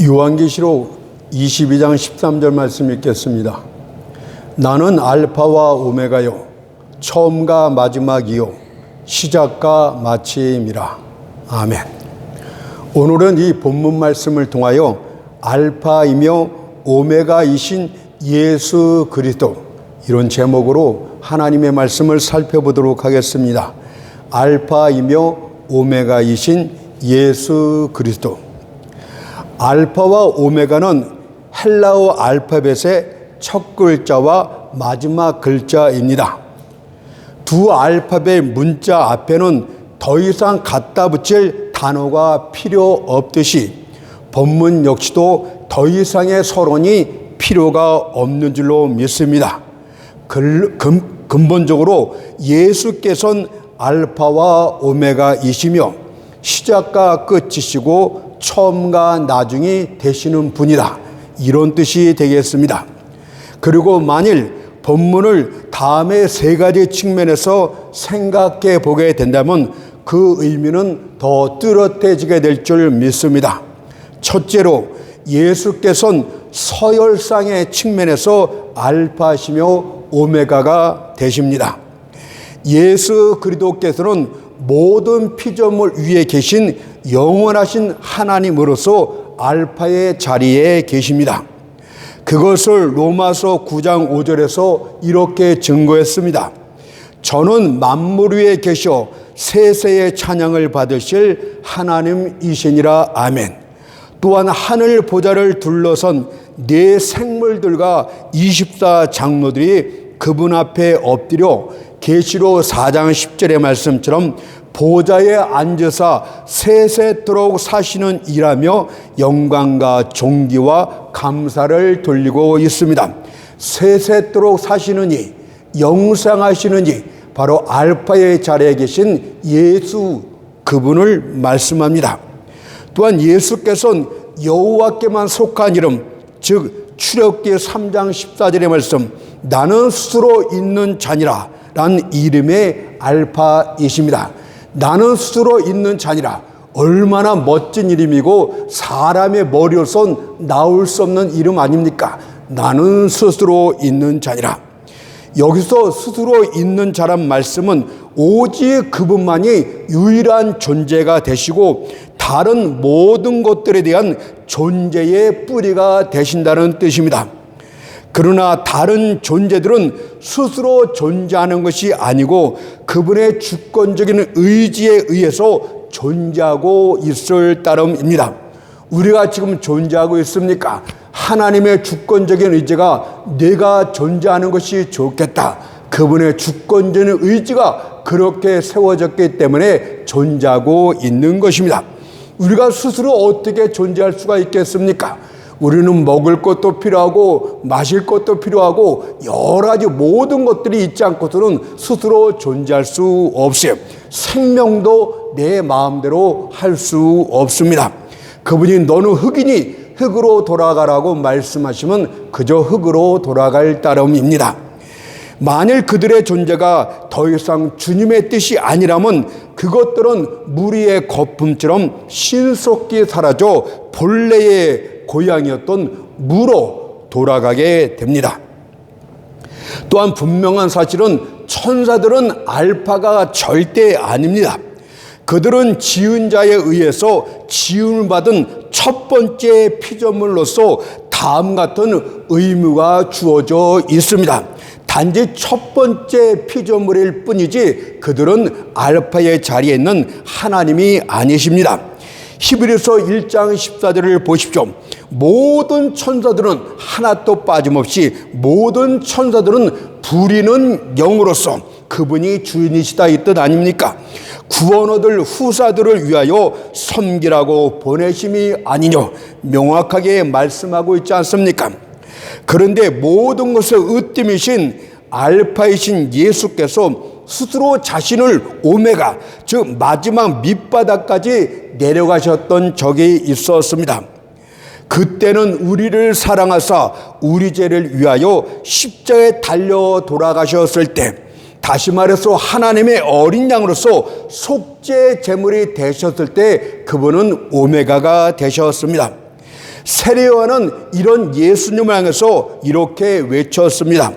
요한계시록 22장 13절 말씀 읽겠습니다. 나는 알파와 오메가요 처음과 마지막이요 시작과 마침이라. 아멘. 오늘은 이 본문 말씀을 통하여 알파이며 오메가이신 예수 그리스도, 이런 제목으로 하나님의 말씀을 살펴보도록 하겠습니다. 알파이며 오메가이신 예수 그리스도. 알파와 오메가는 헬라어 알파벳의 첫 글자와 마지막 글자입니다. 두 알파벳 문자 앞에는 더 이상 갖다 붙일 단어가 필요 없듯이 본문 역시도 더 이상의 서론이 필요가 없는 줄로 믿습니다. 근본적으로 예수께서는 알파와 오메가이시며 시작과 끝이시고 처음과 나중이 되시는 분이다, 이런 뜻이 되겠습니다. 그리고 만일 본문을 다음에 세 가지 측면에서 생각해 보게 된다면 그 의미는 더 뚜렷해지게 될 줄 믿습니다. 첫째로, 예수께서는 서열상의 측면에서 알파시며 오메가가 되십니다. 예수 그리스도께서는 모든 피조물 위에 계신 영원하신 하나님으로서 알파의 자리에 계십니다. 그것을 로마서 9장 5절에서 이렇게 증거했습니다. 저는 만물 위에 계셔 세세의 찬양을 받으실 하나님이시니라. 아멘. 또한 하늘 보좌를 둘러선 네 생물들과 24장로들이 그분 앞에 엎드려 계시록 4장 10절의 말씀처럼 보좌에 앉으사 세세토록 사시는 이라며 영광과 존귀와 감사를 돌리고 있습니다. 세세토록 사시는 이, 영생하시는 이, 바로 알파의 자리에 계신 예수, 그분을 말씀합니다. 또한 예수께서는 여호와께만 속한 이름, 즉 출애굽기 3장 14절의 말씀, 나는 스스로 있는 자니라 라는 이름의 알파이십니다. 나는 스스로 있는 자니라, 얼마나 멋진 이름이고 사람의 머리로선 나올 수 없는 이름 아닙니까? 나는 스스로 있는 자니라. 여기서 스스로 있는 자란 말씀은 오직 그분만이 유일한 존재가 되시고 다른 모든 것들에 대한 존재의 뿌리가 되신다는 뜻입니다. 그러나 다른 존재들은 스스로 존재하는 것이 아니고 그분의 주권적인 의지에 의해서 존재하고 있을 따름입니다. 우리가 지금 존재하고 있습니까? 하나님의 주권적인 의지가 내가 존재하는 것이 좋겠다, 그분의 주권적인 의지가 그렇게 세워졌기 때문에 존재하고 있는 것입니다. 우리가 스스로 어떻게 존재할 수가 있겠습니까? 우리는 먹을 것도 필요하고 마실 것도 필요하고 여러 가지 모든 것들이 있지 않고서는 스스로 존재할 수 없어요. 생명도 내 마음대로 할 수 없습니다. 그분이 너는 흙이니 흙으로 돌아가라고 말씀하시면 그저 흙으로 돌아갈 따름입니다. 만일 그들의 존재가 더 이상 주님의 뜻이 아니라면 그것들은 무리의 거품처럼 신속히 사라져 본래의 고향이었던 무로 돌아가게 됩니다. 또한 분명한 사실은 천사들은 알파가 절대 아닙니다. 그들은 지은 자에 의해서 지음을 받은 첫 번째 피조물로서 다음 같은 의무가 주어져 있습니다. 단지 첫 번째 피조물일 뿐이지 그들은 알파의 자리에 있는 하나님이 아니십니다. 히브리서 1장 14절을 보십시오. 모든 천사들은 하나도 빠짐없이 모든 천사들은 부리는 영으로서 그분이 주인이시다, 이 뜻 아닙니까? 구원 얻을 후사들을 위하여 섬기라고 보내심이 아니뇨, 명확하게 말씀하고 있지 않습니까? 그런데 모든 것의 으뜸이신 알파이신 예수께서 스스로 자신을 오메가, 즉 마지막 밑바닥까지 내려가셨던 적이 있었습니다. 그때는 우리를 사랑하사 우리 죄를 위하여 십자가에 달려 돌아가셨을 때, 다시 말해서 하나님의 어린 양으로서 속죄 제물이 되셨을 때 그분은 오메가가 되셨습니다. 세례요한은 이런 예수님을 향해서 이렇게 외쳤습니다.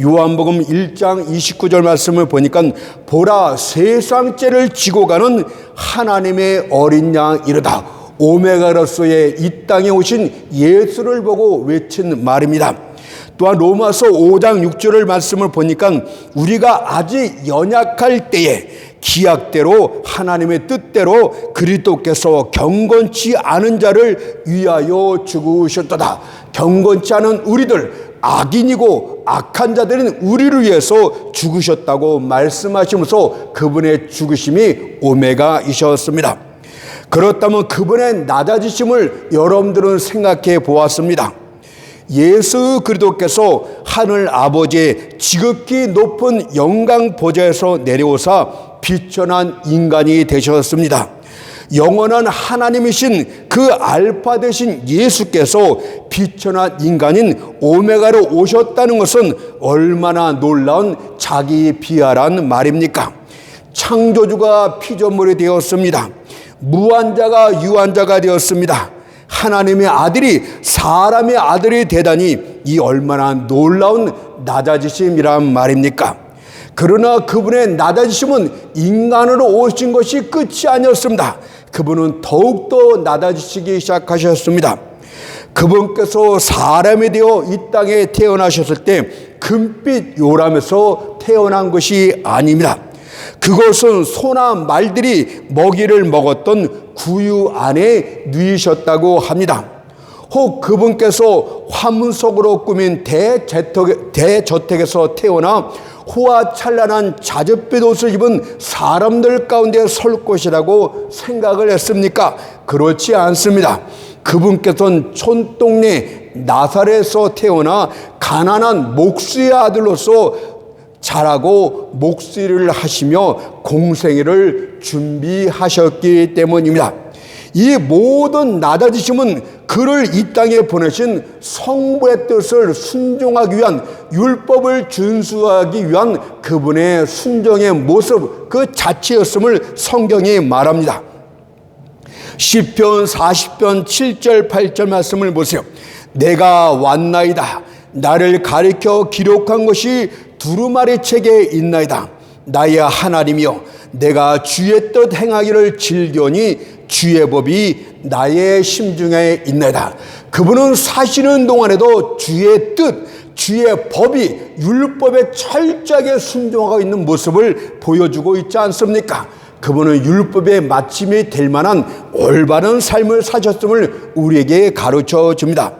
요한복음 1장 29절 말씀을 보니까 보라 세상 죄를 지고 가는 하나님의 어린 양이로다. 오메가로서의 이 땅에 오신 예수를 보고 외친 말입니다. 또한 로마서 5장 6절을 말씀을 보니까 우리가 아직 연약할 때에 기약대로 하나님의 뜻대로 그리스도께서 경건치 않은 자를 위하여 죽으셨도다. 경건치 않은 우리들, 악인이고 악한 자들은 우리를 위해서 죽으셨다고 말씀하시면서 그분의 죽으심이 오메가이셨습니다. 그렇다면 그분의 낮아지심을 여러분들은 생각해 보았습니다. 예수 그리스도께서 하늘 아버지의 지극히 높은 영광 보좌에서 내려오사 비천한 인간이 되셨습니다. 영원한 하나님이신 그 알파 되신 예수께서 비천한 인간인 오메가로 오셨다는 것은 얼마나 놀라운 자기 비하란 말입니까? 창조주가 피조물이 되었습니다. 무한자가 유한자가 되었습니다. 하나님의 아들이 사람의 아들이 되다니 이 얼마나 놀라운 낮아지심이란 말입니까? 그러나 그분의 낮아지심은 인간으로 오신 것이 끝이 아니었습니다. 그분은 더욱더 낮아지시기 시작하셨습니다. 그분께서 사람이 되어 이 땅에 태어나셨을 때 금빛 요람에서 태어난 것이 아닙니다. 그것은 소나 말들이 먹이를 먹었던 구유 안에 누이셨다고 합니다. 혹 그분께서 화문 속으로 꾸민 대저택에서 태어나 호화찬란한 자줏빛 옷을 입은 사람들 가운데 설 것이라고 생각을 했습니까? 그렇지 않습니다. 그분께서는 촌동네 나사렛에서 태어나 가난한 목수의 아들로서 자라고 목수일을 하시며 공생애를 준비하셨기 때문입니다. 이 모든 낮아지심은 그를 이 땅에 보내신 성부의 뜻을 순종하기 위한, 율법을 준수하기 위한 그분의 순종의 모습 그 자체였음을 성경이 말합니다. 시편 40편 7절 8절 말씀을 보세요. 내가 왔나이다. 나를 가리켜 기록한 것이 두루마리 책에 있나이다. 나의 하나님이여, 내가 주의 뜻 행하기를 즐겨니 주의 법이 나의 심중에 있나이다. 그분은 사시는 동안에도 주의 뜻, 주의 법이 율법에 철저하게 순종하고 있는 모습을 보여주고 있지 않습니까? 그분은 율법의 마침이 될 만한 올바른 삶을 사셨음을 우리에게 가르쳐 줍니다.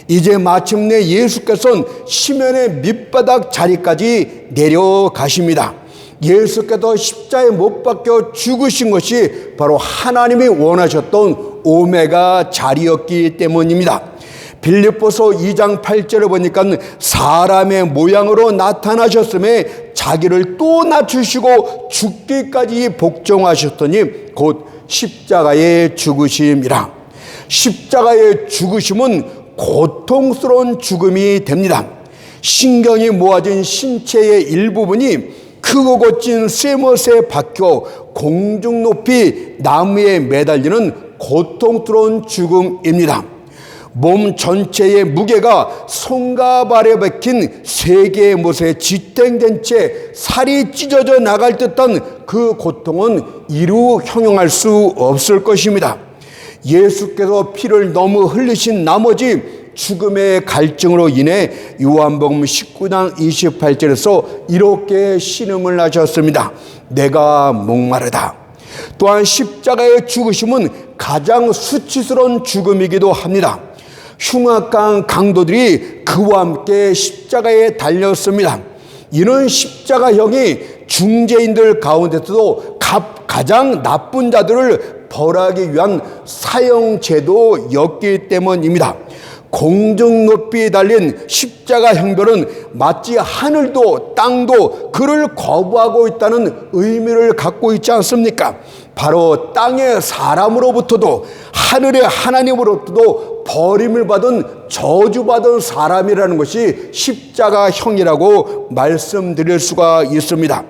이제 마침내 예수께서는 시면의 밑바닥 자리까지 내려가십니다. 예수께서 십자가에 못 박혀 죽으신 것이 바로 하나님이 원하셨던 오메가 자리였기 때문입니다. 빌립보서 2장 8절을 보니까 사람의 모양으로 나타나셨음에 자기를 또 낮추시고 죽기까지 복종하셨더니 곧 십자가의 죽으심이라. 십자가의 죽으심은 고통스러운 죽음이 됩니다. 신경이 모아진 신체의 일부분이 크고 고친 쇠못에 박혀 공중 높이 나무에 매달리는 고통스러운 죽음입니다. 몸 전체의 무게가 손과 발에 박힌 세 개의 못에 지탱된 채 살이 찢어져 나갈 듯한 그 고통은 이루 형용할 수 없을 것입니다. 예수께서 피를 너무 흘리신 나머지 죽음의 갈증으로 인해 요한복음 19장 28절에서 이렇게 신음을 하셨습니다. 내가 목마르다. 또한 십자가의 죽으심은 가장 수치스러운 죽음이기도 합니다. 흉악한 강도들이 그와 함께 십자가에 달렸습니다. 이는 십자가형이 중죄인들 가운데서도 가장 나쁜 자들을 벌하기 위한 사형제도였기 때문입니다. 공중 높이에 달린 십자가 형벌은 마치 하늘도 땅도 그를 거부하고 있다는 의미를 갖고 있지 않습니까? 바로 땅의 사람으로부터도 하늘의 하나님으로부터도 버림을 받은 저주받은 사람이라는 것이 십자가 형이라고 말씀드릴 수가 있습니다.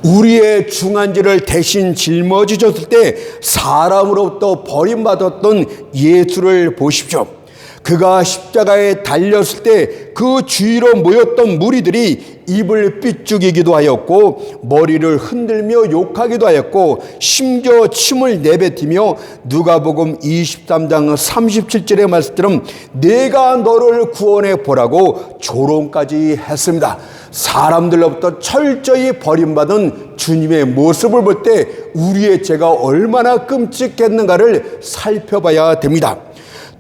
우리의 중한지를 대신 짊어지셨을 때 사람으로부터 버림받았던 예수를 보십시오. 그가 십자가에 달렸을 때 그 주위로 모였던 무리들이 입을 삐죽이기도 하였고 머리를 흔들며 욕하기도 하였고 심지어 침을 내뱉으며 누가복음 23장 37절의 말씀처럼 내가 너를 구원해 보라고 조롱까지 했습니다. 사람들로부터 철저히 버림받은 주님의 모습을 볼 때 우리의 죄가 얼마나 끔찍했는가를 살펴봐야 됩니다.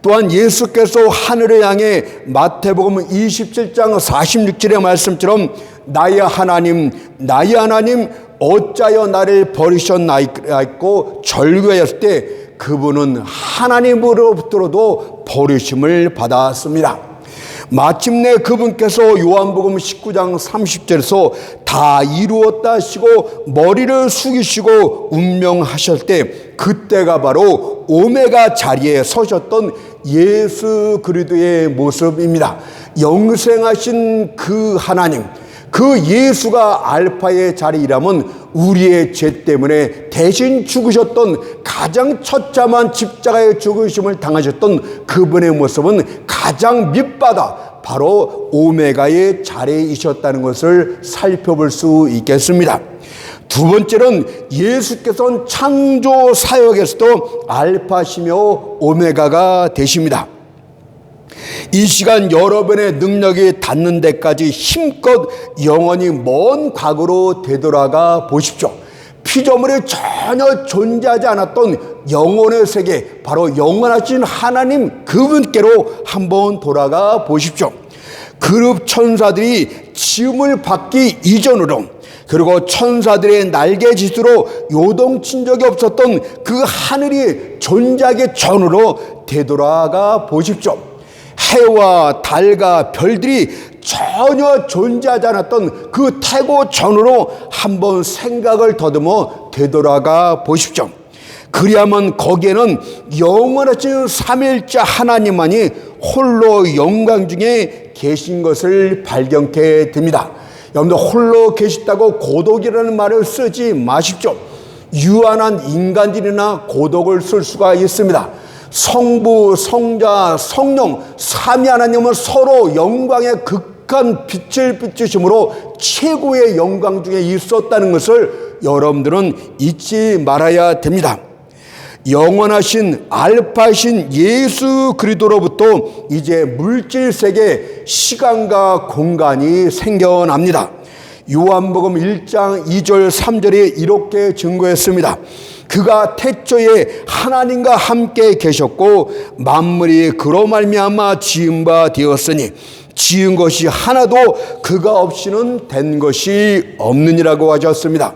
또한 예수께서 하늘을 향해 마태복음 27장 46절의 말씀처럼 나의 하나님 어찌하여 나를 버리셨나이고 절규하였을 때 그분은 하나님으로부터도 버리심을 받았습니다. 마침내 그분께서 요한복음 19장 30절에서 다 이루었다 하시고 머리를 숙이시고 운명하실 때 그때가 바로 오메가 자리에 서셨던 예수 그리스도의 모습입니다. 영생하신 그 하나님, 그 예수가 알파의 자리라면 우리의 죄 때문에 대신 죽으셨던 가장 처참한 십자가의 죽으심을 당하셨던 그분의 모습은 가장 밑바닥 바로 오메가의 자리이셨다는 것을 살펴볼 수 있겠습니다. 두 번째는 예수께서는 창조 사역에서도 알파시며 오메가가 되십니다. 이 시간 여러분의 능력이 닿는 데까지 힘껏 영원히 먼 과거로 되돌아가 보십시오. 피조물이 전혀 존재하지 않았던 영혼의 세계, 바로 영원하신 하나님 그분께로 한번 돌아가 보십시오. 그룹 천사들이 지음을 받기 이전으로, 그리고 천사들의 날개짓으로 요동친 적이 없었던 그 하늘이 존재하기 전으로 되돌아가 보십시오. 해와 달과 별들이 전혀 존재하지 않았던 그 태고 전으로 한번 생각을 더듬어 되돌아가 보십시오. 그리하면 거기에는 영원하신 삼위일체 하나님만이 홀로 영광 중에 계신 것을 발견케 됩니다. 여러분들 홀로 계시다고 고독이라는 말을 쓰지 마십시오. 유한한 인간들이나 고독을 쓸 수가 있습니다. 성부, 성자, 성령 삼위 하나님은 서로 영광의 극한 빛을 비추심으로 최고의 영광 중에 있었다는 것을 여러분들은 잊지 말아야 됩니다. 영원하신 알파신 예수 그리스도로부터 이제 물질 세계 시간과 공간이 생겨납니다. 요한복음 1장 2절 3절에 이렇게 증거했습니다. 그가 태초에 하나님과 함께 계셨고 만물이 그로 말미암아 지은 바 되었으니 지은 것이 하나도 그가 없이는 된 것이 없느니라고 하셨습니다.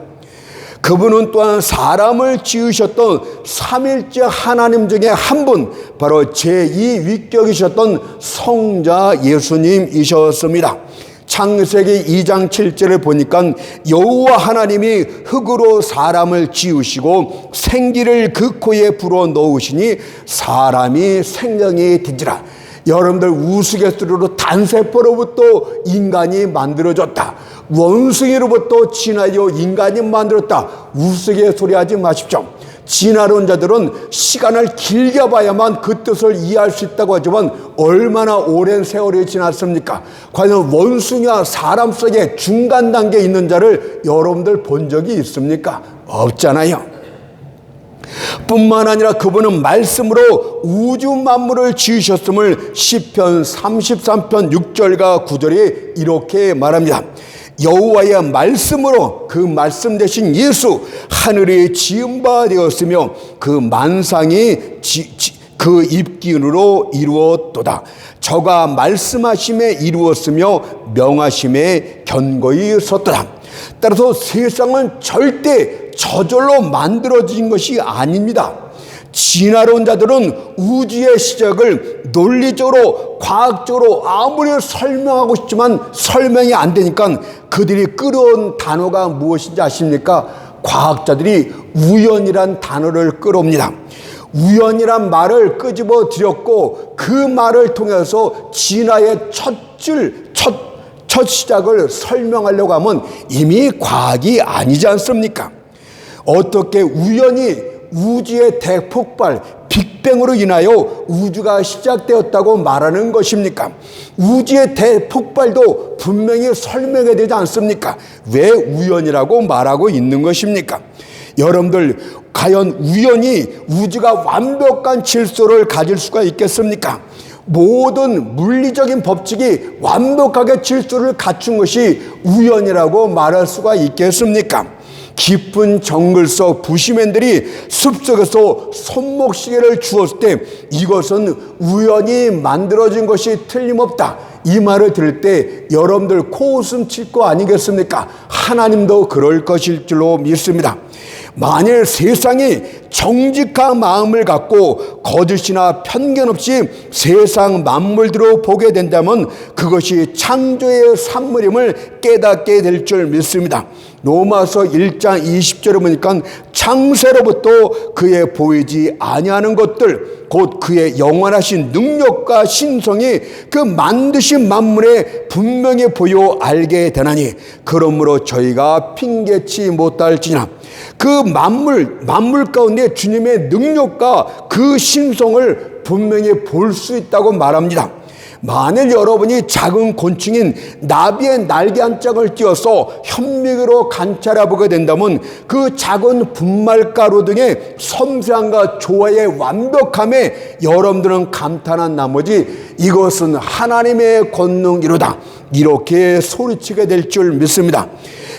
그분은 또한 사람을 지으셨던 삼일째 하나님 중에 한 분, 바로 제2위격이셨던 성자 예수님이셨습니다. 창세기 2장 7절을 보니까 여호와 하나님이 흙으로 사람을 지으시고 생기를 그 코에 불어 넣으시니 사람이 생명이 된지라. 여러분들 우스갯소리로 단세포로부터 인간이 만들어졌다, 원숭이로부터 진하여 인간이 만들었다, 우스갯소리 하지 마십시오. 진화론 자들은 시간을 길게 봐야만 그 뜻을 이해할 수 있다고 하지만 얼마나 오랜 세월이 지났습니까? 과연 원숭이와 사람 속에 중간 단계에 있는 자를 여러분들 본 적이 있습니까? 없잖아요. 뿐만 아니라 그분은 말씀으로 우주 만물을 지으셨음을 시편 33편 6절과 9절이 이렇게 말합니다. 여호와의 말씀으로, 그 말씀 대신 예수, 하늘이 지은 바 되었으며 그 만상이 그 입기운으로 이루었도다. 저가 말씀하심에 이루었으며 명하심에 견고히 섰도다. 따라서 세상은 절대 저절로 만들어진 것이 아닙니다. 진화론자들은 우주의 시작을 논리적으로, 과학적으로 아무리 설명하고 싶지만 설명이 안 되니까 그들이 끌어온 단어가 무엇인지 아십니까? 과학자들이 우연이란 단어를 끌어옵니다. 우연이란 말을 끄집어 드렸고 그 말을 통해서 진화의 첫 첫 시작을 설명하려고 하면 이미 과학이 아니지 않습니까? 어떻게 우연히 우주의 대폭발, 빅뱅으로 인하여 우주가 시작되었다고 말하는 것입니까? 우주의 대폭발도 분명히 설명해야 되지 않습니까? 왜 우연이라고 말하고 있는 것입니까? 여러분들, 과연 우연히 우주가 완벽한 질서를 가질 수가 있겠습니까? 모든 물리적인 법칙이 완벽하게 질서를 갖춘 것이 우연이라고 말할 수가 있겠습니까? 깊은 정글 속 부시맨들이 숲속에서 손목시계를 주었을 때 이것은 우연히 만들어진 것이 틀림없다, 이 말을 들을 때 여러분들 코웃음 칠 거 아니겠습니까? 하나님도 그럴 것일 줄로 믿습니다. 만일 세상이 정직한 마음을 갖고 거짓이나 편견 없이 세상 만물들을 보게 된다면 그것이 창조의 산물임을 깨닫게 될 줄 믿습니다. 로마서 1장 20절에 보니까 창세로부터 그의 보이지 아니하는 것들 곧 그의 영원하신 능력과 신성이 그 만드신 만물에 분명히 보여 알게 되나니 그러므로 저희가 핑계치 못할지나. 그 만물 가운데 주님의 능력과 그 신성을 분명히 볼 수 있다고 말합니다. 만일 여러분이 작은 곤충인 나비의 날개 한 짝을 띄어서 현미경으로 관찰해 보게 된다면 그 작은 분말가루 등의 섬세함과 조화의 완벽함에 여러분들은 감탄한 나머지 이것은 하나님의 권능이로다, 이렇게 소리치게 될 줄 믿습니다.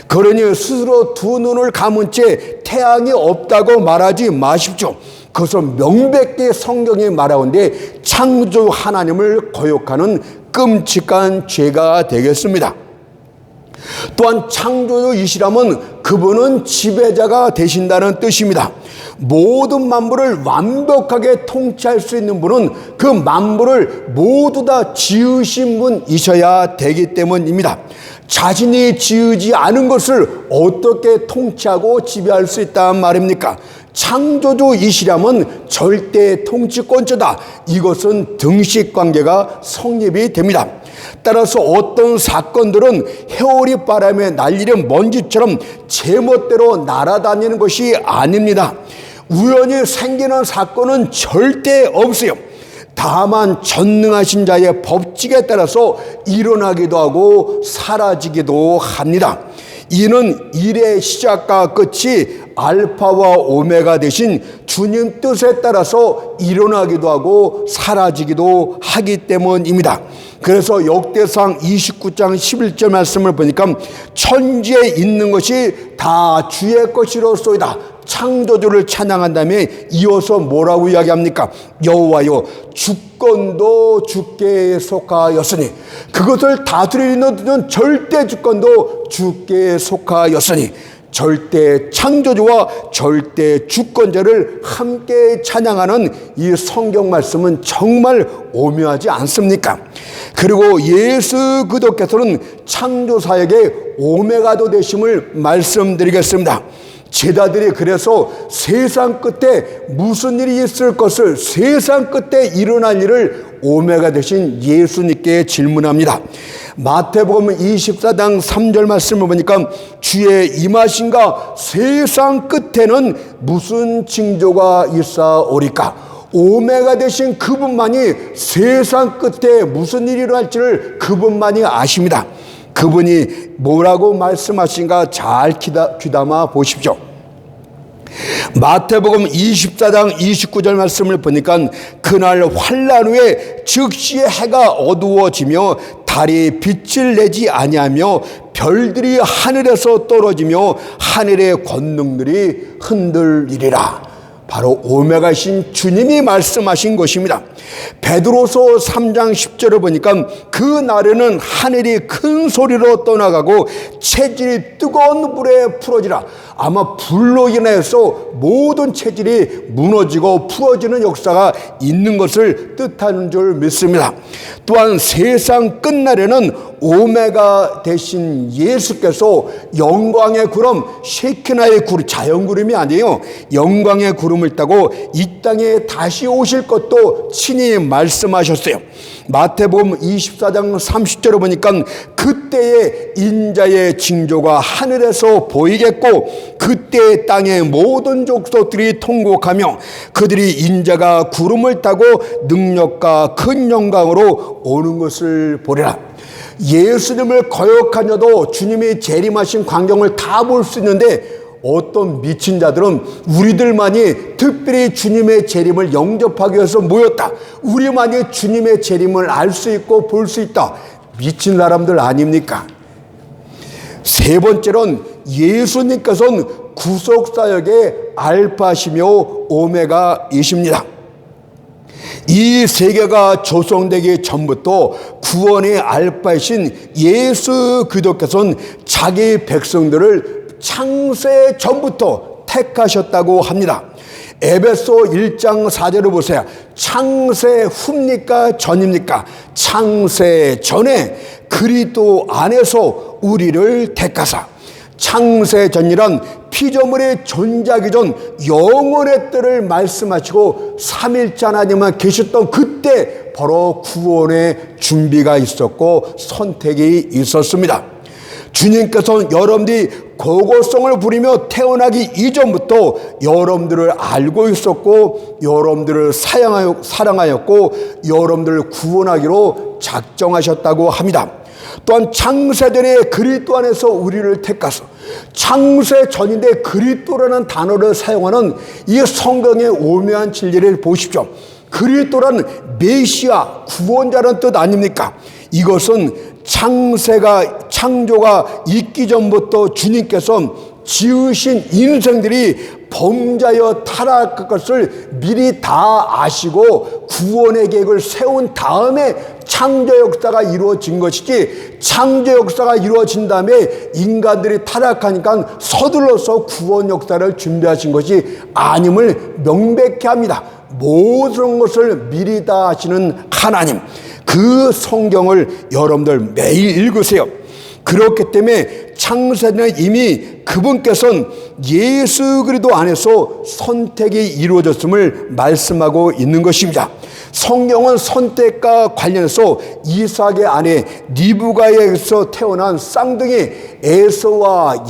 그러니 스스로 두 눈을 감은 채 태양이 없다고 말하지 마십시오. 그것은 명백히 성경에 말하는데 창조 하나님을 거역하는 끔찍한 죄가 되겠습니다. 또한 창조주이시라면 그분은 지배자가 되신다는 뜻입니다. 모든 만물을 완벽하게 통치할 수 있는 분은 그 만물을 모두 다 지으신 분이셔야 되기 때문입니다. 자신이 지으지 않은 것을 어떻게 통치하고 지배할 수 있단 말입니까? 창조주이시라면 절대 통치권자다, 이것은 등식관계가 성립이 됩니다. 따라서 어떤 사건들은 해오리 바람에 날리는 먼지처럼 제멋대로 날아다니는 것이 아닙니다. 우연히 생기는 사건은 절대 없어요. 다만 전능하신 자의 법칙에 따라서 일어나기도 하고 사라지기도 합니다. 이는 일의 시작과 끝이 알파와 오메가 되신 주님 뜻에 따라서 일어나기도 하고 사라지기도 하기 때문입니다. 그래서 역대상 29장 11절 말씀을 보니까 천지에 있는 것이 다 주의 것이로소이다, 창조주를 찬양한 다음에 이어서 뭐라고 이야기합니까? 여호와여, 주권도 주께 속하였으니, 그것을 다스리는 절대 주권도 주께 속하였으니, 절대 창조주와 절대 주권자를 함께 찬양하는 이 성경 말씀은 정말 오묘하지 않습니까? 그리고 예수 그리스도께서는 창조사역의 오메가도 되심을 말씀드리겠습니다. 제자들이 그래서 세상 끝에 무슨 일이 있을 것을, 세상 끝에 일어날 일을 오메가 되신 예수님께 질문합니다. 마태복음 24장 3절 말씀을 보니까 주의 임하신가 세상 끝에는 무슨 징조가 있사오리까? 오메가 되신 그분만이 세상 끝에 무슨 일이 일어날지를 그분만이 아십니다. 그분이 뭐라고 말씀하신가 잘 귀담아 보십시오. 마태복음 24장 29절 말씀을 보니까 그날 환난 후에 즉시 해가 어두워지며 달이 빛을 내지 아니하며 별들이 하늘에서 떨어지며 하늘의 권능들이 흔들리리라. 바로 오메가신 주님이 말씀하신 것입니다. 베드로서 3장 10절을 보니까 그 날에는 하늘이 큰 소리로 떠나가고 체질이 뜨거운 불에 풀어지라. 아마 불로 인해서 모든 체질이 무너지고 풀어지는 역사가 있는 것을 뜻하는 줄 믿습니다. 또한 세상 끝날에는 오메가 되신 예수께서 영광의 구름, 쉐키나의 구름, 자연 구름이 아니에요. 영광의 구름을 타고 이 땅에 다시 오실 것도 친히 말씀하셨어요. 마태복음 24장 30절에 보니까 그때의 인자의 징조가 하늘에서 보이겠고 그때 땅의 모든 족속들이 통곡하며 그들이 인자가 구름을 타고 능력과 큰 영광으로 오는 것을 보리라. 예수님을 거역하녀도 주님이 재림하신 광경을 다 볼 수 있는데 어떤 미친 자들은 우리들만이 특별히 주님의 재림을 영접하기 위해서 모였다. 우리만이 주님의 재림을 알 수 있고 볼 수 있다. 미친 사람들 아닙니까? 세 번째로는 예수님께서는 구속사역의 알파시며 오메가이십니다. 이 세계가 조성되기 전부터 구원의 알파이신 예수 그리스도께서는 자기 백성들을 창세 전부터 택하셨다고 합니다. 에베소 1장 4절을 보세요. 창세 후입니까 전입니까? 창세 전에 그리스도 안에서 우리를 택하사. 창세 전이란 피조물이 존재하기 전 영원의 때를 말씀하시고 삼일째 하나님만 계셨던 그때 바로 구원의 준비가 있었고 선택이 있었습니다. 주님께서는 여러분들이 고고성을 부리며 태어나기 이전부터 여러분들을 알고 있었고 여러분들을 사랑하였고 여러분들을 구원하기로 작정하셨다고 합니다. 또한 창세전에 그리스도 안에서 우리를 택하사. 창세 전인데 그리스도라는 단어를 사용하는 이 성경의 오묘한 진리를 보십시오. 그리스도라는 메시아 구원자라는 뜻 아닙니까? 이것은 창조가 있기 전부터 주님께서 지으신 인생들이 범죄하여 타락할 것을 미리 다 아시고 구원의 계획을 세운 다음에 창조 역사가 이루어진 것이지, 창조 역사가 이루어진 다음에 인간들이 타락하니까 서둘러서 구원 역사를 준비하신 것이 아님을 명백히 합니다. 모든 것을 미리 다 아시는 하나님, 그 성경을 여러분들 매일 읽으세요. 그렇기 때문에 창세전에 이미 그분께서는 예수 그리스도 안에서 선택이 이루어졌음을 말씀하고 있는 것입니다. 성경은 선택과 관련해서 이삭의 아내 리브가에서 태어난 쌍둥이 에서와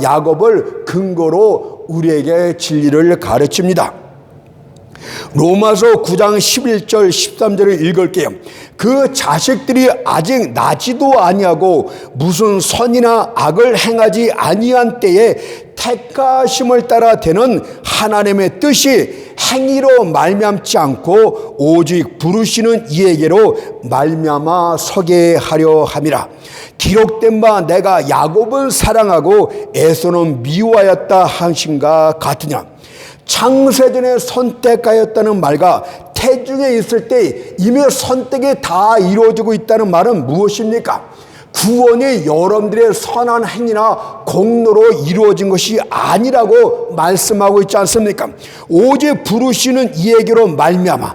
야곱을 근거로 우리에게 진리를 가르칩니다. 로마서 9장 11절 13절을 읽을게요. 그 자식들이 아직 나지도 아니하고 무슨 선이나 악을 행하지 아니한 때에 택하심을 따라 되는 하나님의 뜻이 행위로 말미암지 않고 오직 부르시는 이에게로 말미암아 서게 하려 함이라. 기록된 바 내가 야곱을 사랑하고 에서는 미워하였다 하신가 같으냐. 창세전에 선택하였다는 말과 태중에 있을 때 이미 선택이 다 이루어지고 있다는 말은 무엇입니까? 구원이 여러분들의 선한 행위나 공로로 이루어진 것이 아니라고 말씀하고 있지 않습니까? 오직 부르시는 이에게로 말미암아,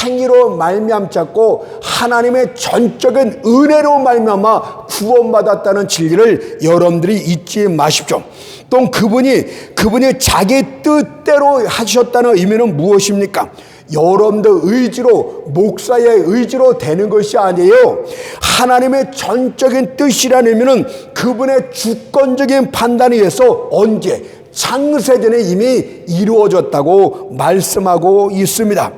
행위로 말미암지 않고 하나님의 전적인 은혜로 말미암아 구원받았다는 진리를 여러분들이 잊지 마십시오. 또 그분이 자기 뜻대로 하셨다는 의미는 무엇입니까? 여러분들 의지로, 목사의 의지로 되는 것이 아니에요. 하나님의 전적인 뜻이라는 의미는 그분의 주권적인 판단에 의해서 언제? 창세전에 이미 이루어졌다고 말씀하고 있습니다.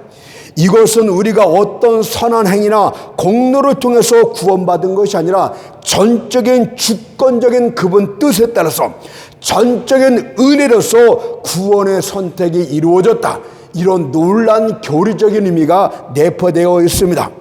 이것은 우리가 어떤 선한 행위나 공로를 통해서 구원받은 것이 아니라 전적인 주권적인 그분 뜻에 따라서 전적인 은혜로서 구원의 선택이 이루어졌다. 이런 놀라운 교리적인 의미가 내포되어 있습니다.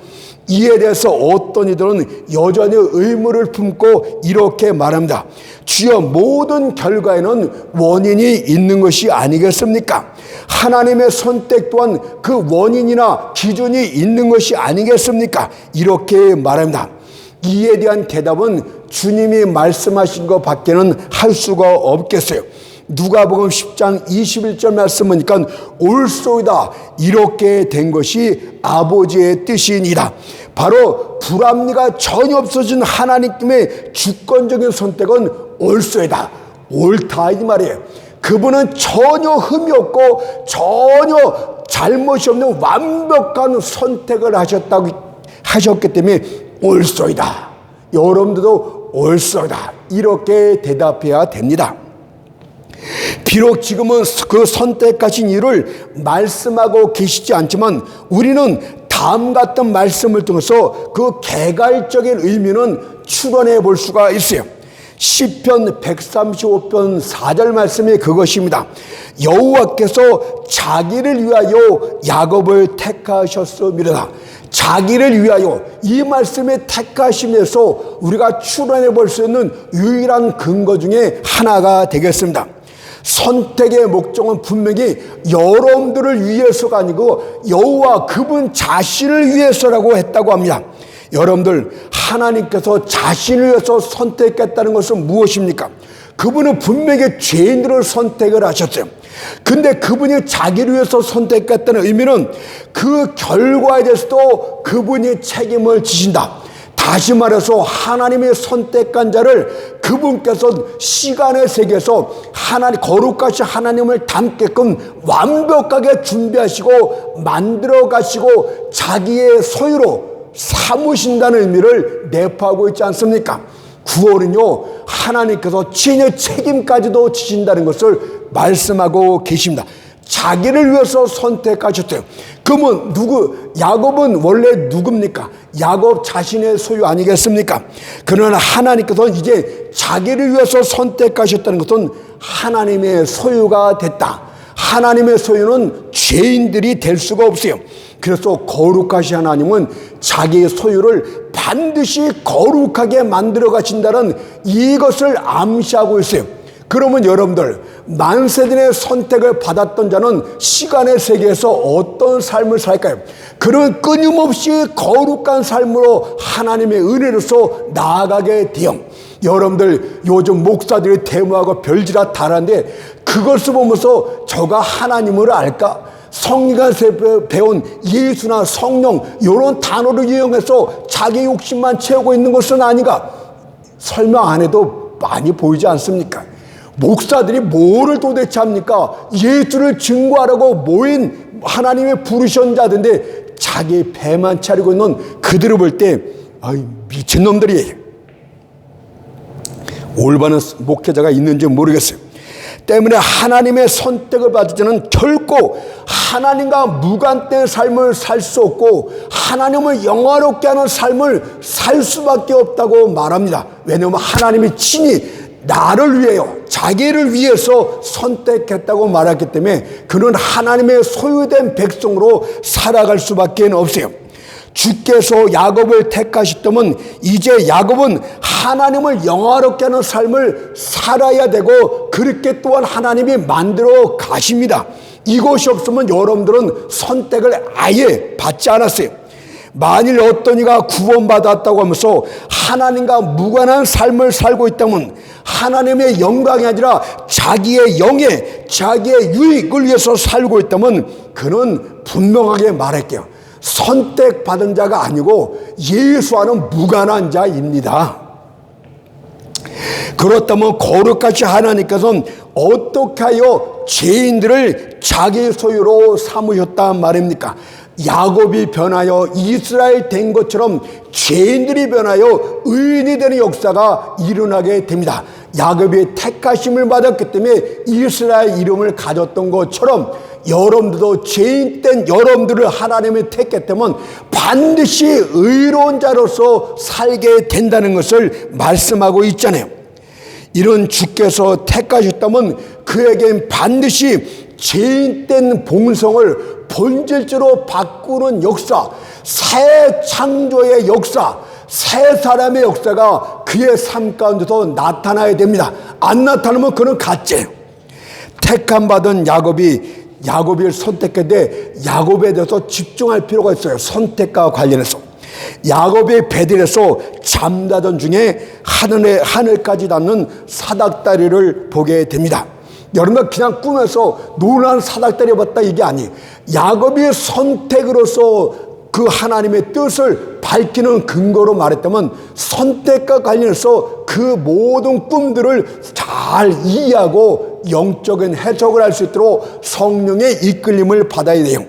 이에 대해서 어떤 이들은 여전히 의문을 품고 이렇게 말합니다. 주여, 모든 결과에는 원인이 있는 것이 아니겠습니까? 하나님의 선택 또한 그 원인이나 기준이 있는 것이 아니겠습니까? 이렇게 말합니다. 이에 대한 대답은 주님이 말씀하신 것 밖에는 할 수가 없겠어요. 누가복음 10장 21절 말씀 보니까 옳소이다 이렇게 된 것이 아버지의 뜻이니라. 바로 불합리가 전혀 없어진 하나님의 주권적인 선택은 옳소이다, 옳다 이 말이에요. 그분은 전혀 흠이 없고 전혀 잘못이 없는 완벽한 선택을 하셨기 때문에 옳소이다, 여러분들도 옳소이다 이렇게 대답해야 됩니다. 비록 지금은 그 선택하신 이유를 말씀하고 계시지 않지만 우리는 다음 같은 말씀을 통해서 그 개괄적인 의미는 추론해 볼 수가 있어요. 시편 135편 4절 말씀이 그것입니다. 여호와께서 자기를 위하여 야곱을 택하셨음이로다. 자기를 위하여, 이 말씀의 택하심에서 우리가 추론해 볼 수 있는 유일한 근거 중에 하나가 되겠습니다. 선택의 목적은 분명히 여러분들을 위해서가 아니고 여호와 그분 자신을 위해서라고 했다고 합니다. 여러분들, 하나님께서 자신을 위해서 선택했다는 것은 무엇입니까? 그분은 분명히 죄인들을 선택을 하셨어요. 근데 그분이 자기를 위해서 선택했다는 의미는 그 결과에 대해서도 그분이 책임을 지신다. 다시 말해서 하나님의 선택한 자를 그분께서 시간의 세계에서 거룩하신 하나님을 닮게끔 완벽하게 준비하시고 만들어 가시고 자기의 소유로 삼으신다는 의미를 내포하고 있지 않습니까? 구원은요, 하나님께서 친히 책임까지도 지신다는 것을 말씀하고 계십니다. 자기를 위해서 선택하셨어요. 그러면 야곱은 원래 누굽니까? 야곱 자신의 소유 아니겠습니까? 그러나 하나님께서는 이제 자기를 위해서 선택하셨다는 것은 하나님의 소유가 됐다. 하나님의 소유는 죄인들이 될 수가 없어요. 그래서 거룩하신 하나님은 자기의 소유를 반드시 거룩하게 만들어 가신다는 이것을 암시하고 있어요. 그러면 여러분들, 만세전의 선택을 받았던 자는 시간의 세계에서 어떤 삶을 살까요? 그는 끊임없이 거룩한 삶으로 하나님의 은혜로서 나아가게 돼요. 여러분들, 요즘 목사들이 데모하고 별지라 다른데 그것을 보면서 저가 하나님을 알까? 성경에서 배운 예수나 성령 이런 단어를 이용해서 자기 욕심만 채우고 있는 것은 아닌가? 설명 안 해도 많이 보이지 않습니까? 목사들이 뭐를 도대체 합니까? 예수를 증거하라고 모인 하나님의 부르신 자들인데 자기 배만 차리고 있는 그들을 볼 때 미친놈들이에요. 올바른 목회자가 있는지 모르겠어요. 때문에 하나님의 선택을 받을 때는 결코 하나님과 무관된 삶을 살 수 없고 하나님을 영화롭게 하는 삶을 살 수밖에 없다고 말합니다. 왜냐하면 하나님이 친히 나를 위하여, 자기를 위해서 선택했다고 말했기 때문에 그는 하나님의 소유된 백성으로 살아갈 수밖에 없어요. 주께서 야곱을 택하셨다면 이제 야곱은 하나님을 영화롭게 하는 삶을 살아야 되고 그렇게 또한 하나님이 만들어 가십니다. 이것이 없으면 여러분들은 선택을 아예 받지 않았어요. 만일 어떤 이가 구원받았다고 하면서 하나님과 무관한 삶을 살고 있다면 하나님의 영광이 아니라 자기의 영예, 자기의 유익을 위해서 살고 있다면 그는 분명하게 말할게요. 선택받은 자가 아니고 예수와는 무관한 자입니다. 그렇다면 거룩하신 하나님께서는 어떻게 하여 죄인들을 자기 소유로 삼으셨단 말입니까? 야곱이 변하여 이스라엘 된 것처럼 죄인들이 변하여 의인이 되는 역사가 일어나게 됩니다. 야곱이 택하심을 받았기 때문에 이스라엘 이름을 가졌던 것처럼 여러분들도 죄인된 여러분들을 하나님이 택했다면 반드시 의로운 자로서 살게 된다는 것을 말씀하고 있잖아요. 이런 주께서 택하셨다면 그에겐 반드시 죄인된 본성을 본질적으로 바꾸는 역사, 새 창조의 역사, 새 사람의 역사가 그의 삶 가운데서 나타나야 됩니다. 안 나타나면 그는 가짜예요. 택함받은 야곱을 선택했는데 야곱에 대해서 집중할 필요가 있어요. 선택과 관련해서. 야곱이 베델에서 잠자던 중에 하늘까지 닿는 사닥다리를 보게 됩니다. 여러분, 그냥 꿈에서 놀라운 사닥다리 봤다 이게 아니에요. 야곱이 선택으로서 그 하나님의 뜻을 밝히는 근거로 말했다면, 선택과 관련해서 그 모든 꿈들을 잘 이해하고 영적인 해석을 할 수 있도록 성령의 이끌림을 받아야 돼요.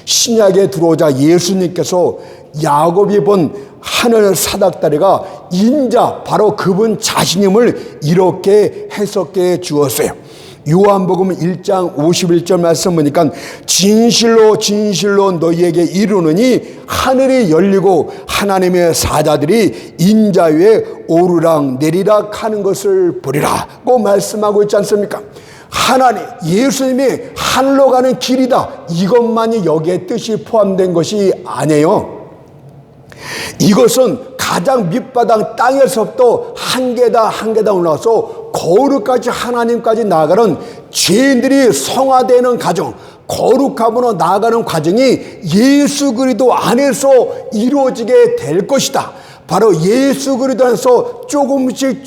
신약에 들어오자 예수님께서 야곱이 본 하늘 사닥다리가 인자, 바로 그분 자신임을 이렇게 해석해 주었어요. 요한복음 1장 51절 말씀 보니까 진실로 진실로 너희에게 이르노니 하늘이 열리고 하나님의 사자들이 인자 위에 오르락 내리락 하는 것을 보리라고 말씀하고 있지 않습니까? 하나님, 예수님이 하늘로 가는 길이다, 이것만이 여기에 뜻이 포함된 것이 아니에요. 이것은 가장 밑바닥 땅에서부터 한 계단 올라가서 거룩까지 하나님까지 나아가는 죄인들이 성화되는 과정, 거룩함으로 나아가는 과정이 예수 그리스도 안에서 이루어지게 될 것이다. 바로 예수 그리스도 안에서 조금씩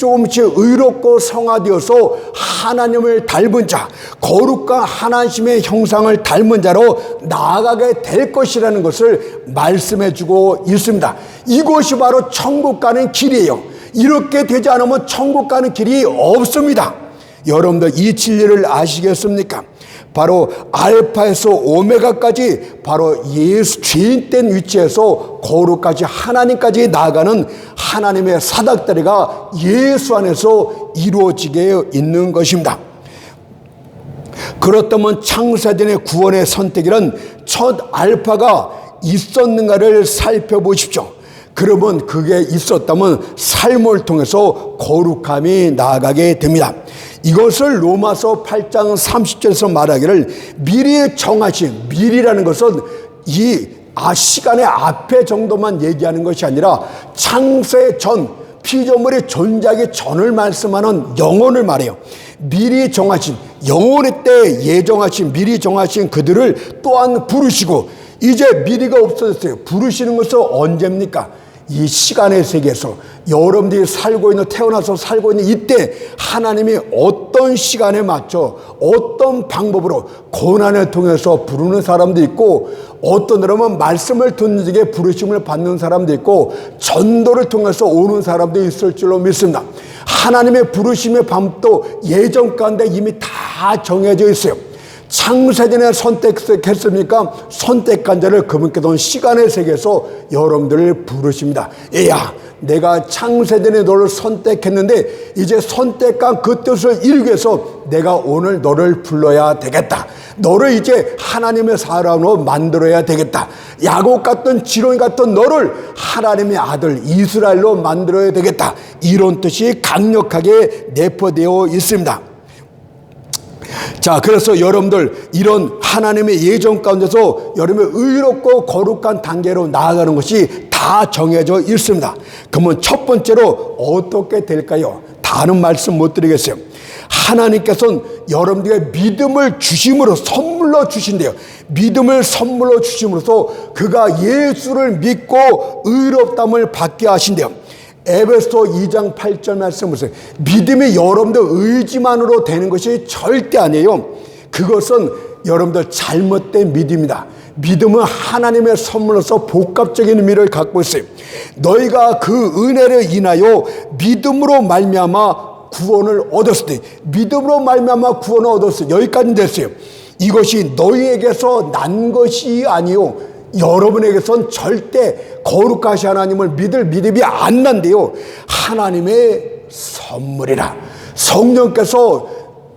의롭고 성화되어서 하나님을 닮은 자, 거룩과 하나님의 형상을 닮은 자로 나아가게 될 것이라는 것을 말씀해 주고 있습니다. 이것이 바로 천국 가는 길이에요. 이렇게 되지 않으면 천국 가는 길이 없습니다. 여러분들 이 진리를 아시겠습니까? 바로 알파에서 오메가까지 바로 예수 죄인된 위치에서 거룩까지 하나님까지 나아가는 하나님의 사닥다리가 예수 안에서 이루어지게 있는 것입니다. 그렇다면 창세전의 구원의 선택이란 첫 알파가 있었는가를 살펴보십시오. 그러면 그게 있었다면 삶을 통해서 거룩함이 나아가게 됩니다. 이것을 로마서 8장 30절에서 말하기를 미리 정하신, 미리라는 것은 시간의 앞에 정도만 얘기하는 것이 아니라 창세 전, 피조물이 존재하기 전을 말씀하는 영혼을 말해요. 미리 정하신, 영혼의 때 예정하신, 미리 정하신 그들을 또한 부르시고, 이제 미리가 없어졌어요. 부르시는 것은 언제입니까? 이 시간의 세계에서 여러분들이 태어나서 살고 있는 이때 하나님이 어떤 시간에 맞춰 어떤 방법으로 고난을 통해서 부르는 사람도 있고, 어떤 사람은 말씀을 듣는 중에 부르심을 받는 사람도 있고, 전도를 통해서 오는 사람도 있을 줄로 믿습니다. 하나님의 부르심의 방법도 예정 가운데 이미 다 정해져 있어요. 창세전에 선택했습니까? 선택한 자를 그분께서는 시간의 세계에서 여러분들을 부르십니다. 야, 내가 창세전에 너를 선택했는데 이제 선택한 그 뜻을 이루기 위해서 내가 오늘 너를 불러야 되겠다. 너를 이제 하나님의 사람으로 만들어야 되겠다. 야곱 같은 지렁이 같은 너를 하나님의 아들 이스라엘로 만들어야 되겠다. 이런 뜻이 강력하게 내포되어 있습니다. 자, 그래서 여러분들 이런 하나님의 예정 가운데서 여러분의 의롭고 거룩한 단계로 나아가는 것이 다 정해져 있습니다. 그러면 첫 번째로 어떻게 될까요? 다른 말씀 못 드리겠어요. 하나님께서는 여러분들에게 믿음을 주심으로 선물로 주신대요. 믿음을 선물로 주심으로써 그가 예수를 믿고 의롭담을 받게 하신대요. 에베소 2장 8절 말씀 보세요. 믿음이 여러분들 의지만으로 되는 것이 절대 아니에요. 그것은 여러분들 잘못된 믿음이다. 믿음은 하나님의 선물로서 복합적인 의미를 갖고 있어요. 너희가 그 은혜를 인하여 믿음으로 말미암아 구원을 얻었을 때, 믿음으로 말미암아 구원을 얻었어요. 여기까지 됐어요. 이것이 너희에게서 난 것이 아니요, 여러분에게선 절대 거룩하신 하나님을 믿을 믿음이 안 난대요. 하나님의 선물이라. 성령께서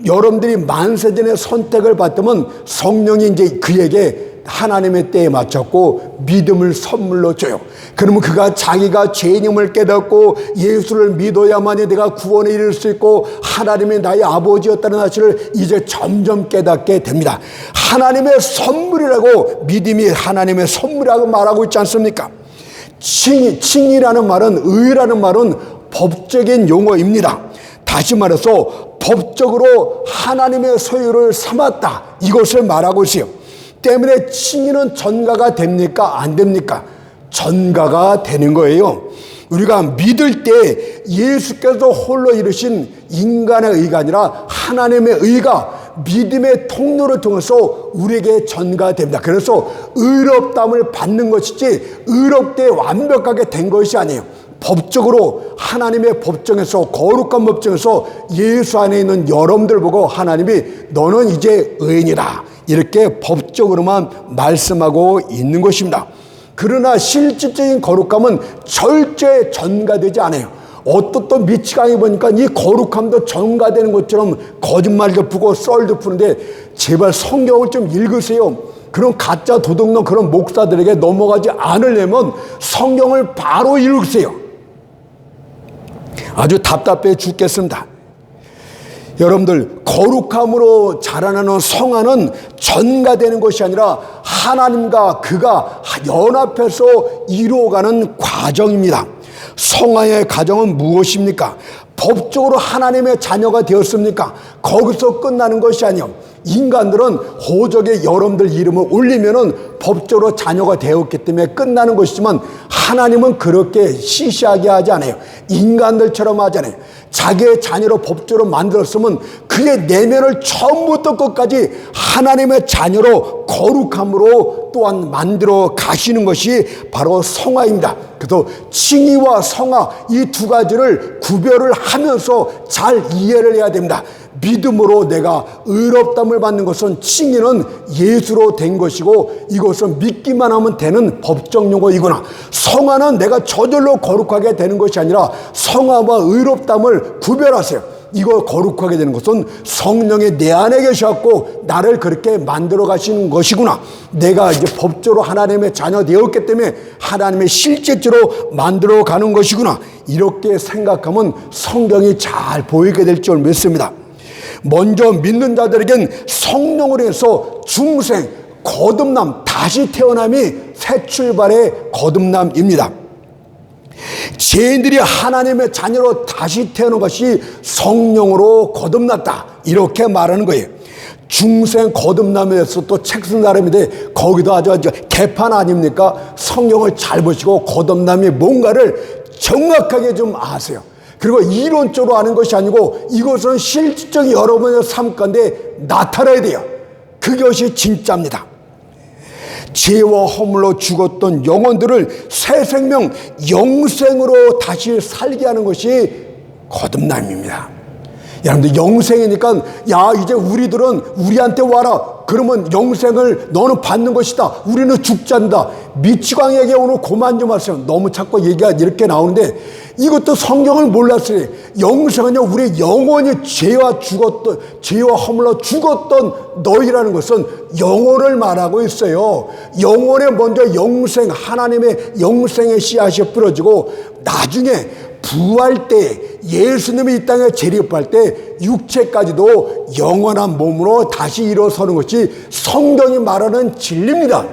여러분들이 만세전에 선택을 받으면 성령이 이제 그에게 하나님의 때에 맞췄고 믿음을 선물로 줘요. 그러면 그가 자기가 죄인임을 깨닫고 예수를 믿어야만이 내가 구원에 이를 수 있고 하나님이 나의 아버지였다는 사실을 이제 점점 깨닫게 됩니다. 하나님의 선물이라고, 믿음이 하나님의 선물이라고 말하고 있지 않습니까? 칭이라는 말은, 의라는 말은 법적인 용어입니다. 다시 말해서 법적으로 하나님의 소유를 삼았다, 이것을 말하고 있어요. 때문에 칭의는 전가가 됩니까? 안 됩니까? 전가가 되는 거예요. 우리가 믿을 때 예수께서 홀로 이루신 인간의 의가 아니라 하나님의 의가 믿음의 통로를 통해서 우리에게 전가됩니다. 그래서 의롭다함을 받는 것이지 의롭게 완벽하게 된 것이 아니에요. 법적으로 하나님의 법정에서, 거룩한 법정에서 예수 안에 있는 여러분들 보고 하나님이 너는 이제 의인이다, 이렇게 법적으로만 말씀하고 있는 것입니다. 그러나 실질적인 거룩함은 절대 전가되지 않아요. 어떤 미치광이 보니까 이 거룩함도 전가되는 것처럼 거짓말도 푸고 썰도 푸는데, 제발 성경을 좀 읽으세요. 그런 가짜 도둑놈 그런 목사들에게 넘어가지 않으려면 성경을 바로 읽으세요. 아주 답답해 죽겠습니다. 여러분들, 거룩함으로 자라나는 성화는 전가되는 것이 아니라 하나님과 그가 연합해서 이루어가는 과정입니다. 성화의 과정은 무엇입니까? 법적으로 하나님의 자녀가 되었습니까? 거기서 끝나는 것이 아니요. 인간들은 호적에 여러분들 이름을 올리면은 법적으로 자녀가 되었기 때문에 끝나는 것이지만, 하나님은 그렇게 시시하게 하지 않아요. 인간들처럼 하지 않아요. 자기의 자녀로 법적으로 만들었으면 그의 내면을 처음부터 끝까지 하나님의 자녀로 거룩함으로 또한 만들어 가시는 것이 바로 성화입니다. 그래서 칭의와 성화, 이 두 가지를 구별을 하면서 잘 이해를 해야 됩니다. 믿음으로 내가 의롭다함을 받는 것은, 칭의는 예수로 된 것이고 이것은 믿기만 하면 되는 법적 용어이구나. 성화는 내가 저절로 거룩하게 되는 것이 아니라 성화와 의롭다함을 구별하세요. 이거 거룩하게 되는 것은 성령이 내 안에 계셔갖고 나를 그렇게 만들어 가시는 것이구나. 내가 이제 법적으로 하나님의 자녀 되었기 때문에 하나님의 실제적으로 만들어 가는 것이구나. 이렇게 생각하면 성경이 잘 보이게 될 줄 믿습니다. 먼저 믿는 자들에겐 성령으로 해서 중생, 거듭남, 다시 태어남이 새 출발의 거듭남입니다. 죄인들이 하나님의 자녀로 다시 태어난 것이 성령으로 거듭났다, 이렇게 말하는 거예요. 중생 거듭남에 대해서 또 책 쓴 사람인데 거기도 아주 개판 아닙니까? 성경을 잘 보시고 거듭남이 뭔가를 정확하게 좀 아세요. 그리고 이론적으로 아는 것이 아니고 이것은 실질적인 여러분의 삶 가운데 나타나야 돼요. 그것이 진짜입니다. 죄와 허물로 죽었던 영혼들을 새 생명, 영생으로 다시 살게 하는 것이 거듭남입니다. 여러분들, 영생이니까 야 이제 우리들은 우리한테 와라, 그러면 영생을 너는 받는 것이다, 우리는 죽지 않는다. 미치광이에게 오늘 고만 좀 하세요. 너무 자꾸 얘기가 이렇게 나오는데 이것도 성경을 몰랐어요. 영생은요, 우리 영혼이 죄와 허물로 죽었던 너희라는 것은 영혼을 말하고 있어요. 영혼에 먼저 영생, 하나님의 영생의 씨앗이 뿌려지고 나중에 부활 때, 예수님이 이 땅에 재림할 때 육체까지도 영원한 몸으로 다시 일어서는 것이 성경이 말하는 진리입니다.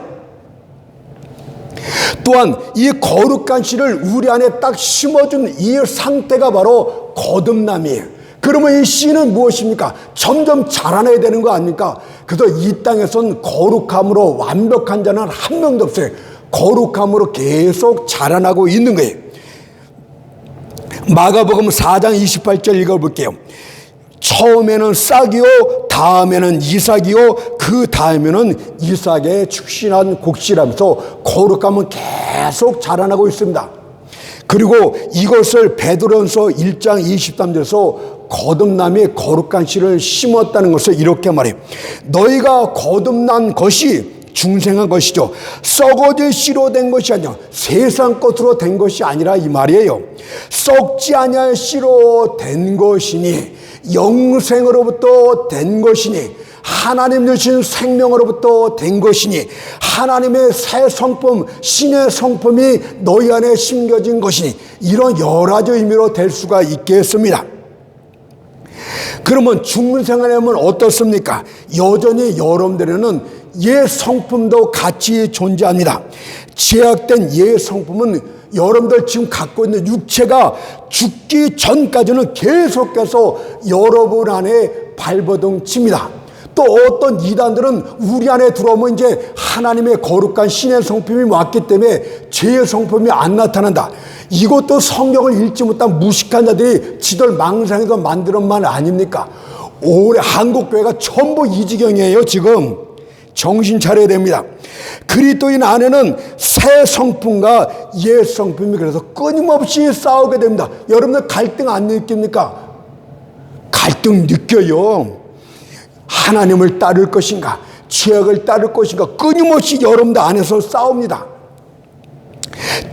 또한 이 거룩한 씨를 우리 안에 딱 심어준 이 상태가 바로 거듭남이에요. 그러면 이 씨는 무엇입니까? 점점 자라나야 되는 거 아닙니까? 그래서 이 땅에선 거룩함으로 완벽한 자는 한 명도 없어요. 거룩함으로 계속 자라나고 있는 거예요. 마가복음 4장 28절 읽어볼게요. 처음에는 싹이요, 다음에는 이삭이요, 그 다음에는 이삭의 축신한 곡식이라면서 거룩함은 계속 자라나고 있습니다. 그리고 이것을 베드로전서 1장 23절에서 거듭남이 거룩한 씨를 심었다는 것을 이렇게 말해요. 너희가 거듭난 것이 중생한 것이죠. 썩어질 씨로 된 것이 아니라 세상 것으로 된 것이 아니라 이 말이에요. 썩지 아니할 씨로 된 것이니, 영생으로부터 된 것이니, 하나님 주신 생명으로부터 된 것이니, 하나님의 새 성품, 신의 성품이 너희 안에 심겨진 것이니, 이런 여러 가지 의미로 될 수가 있겠습니다. 그러면 중생하려면 어떻습니까? 여전히 여러분들에는 옛 성품도 같이 존재합니다. 제약된 옛 성품은 여러분들 지금 갖고 있는 육체가 죽기 전까지는 계속해서 여러분 안에 발버둥 칩니다. 또 어떤 이단들은 우리 안에 들어오면 이제 하나님의 거룩한 신의 성품이 왔기 때문에 죄의 성품이 안 나타난다. 이것도 성경을 읽지 못한 무식한 자들이 지들 망상에서 만드는 말 아닙니까? 올해 한국교회가 전부 이 지경이에요. 지금 정신 차려야 됩니다. 그리스도인 안에는 새 성품과 옛 성품이 그래서 끊임없이 싸우게 됩니다. 여러분들 갈등 안 느낍니까? 갈등 느껴요. 하나님을 따를 것인가, 죄악을 따를 것인가, 끊임없이 여러분들 안에서 싸웁니다.